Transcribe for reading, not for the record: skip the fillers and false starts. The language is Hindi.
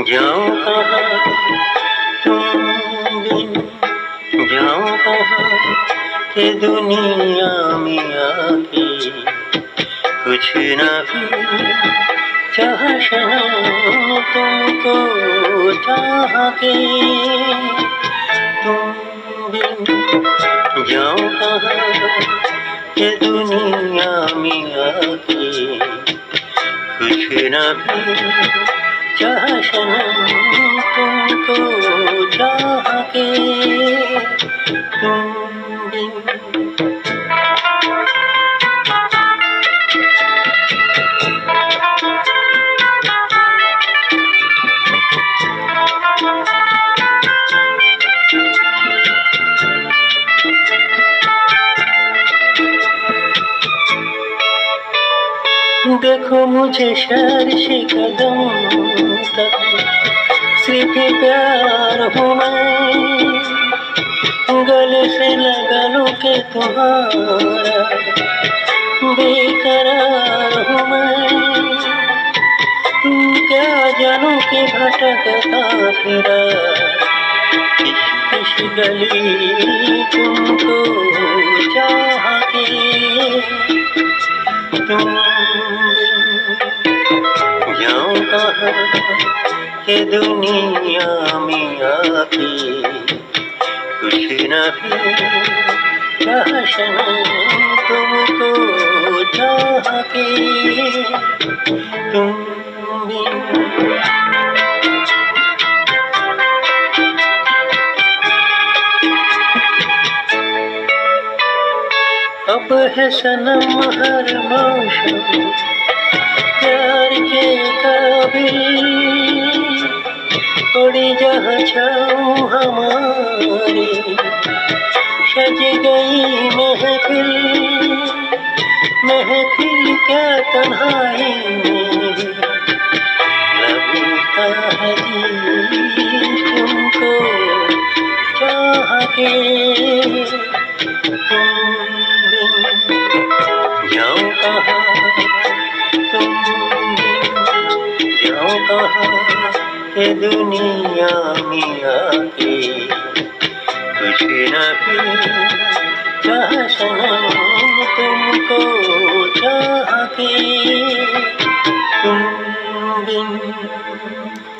जाओ कहाँ तुम बिन, जाओ कहाँ के दुनिया में आके कुछ न भी चाह सनम तुमको चाह के। तुम बिन जाओ कहाँ के दुनिया में आके कुछ न भी चाह सनम तुमको चाह के। तुम बिन देखो मुझे शहर से कदम तक सिर्फ प्यार हूँ मैं, गले से लगा लो के तुम्हारा बेकरार हूँ मैं। तुम क्या जानो कि भटकता फिरा किस किस गली तुमको चाह के। तुम जाओ कहाँ के दुनिया में आके कुछ न भी चाह सनम तुमको चाह के। तुम बिन अब है सनम हर मौसम प्यार के काबिल, उड़ी जहाँ छाँव हमारी सज गई महफिल। महफिल क्या तन्हाई में लगता है जी तुमको चाह के। तुम बिन जाओ कहाँ तुम बिन जाओ कहाँ के दुनिया में आके कुछ न भी चाह सनम तुमको चाह के। तुम बिन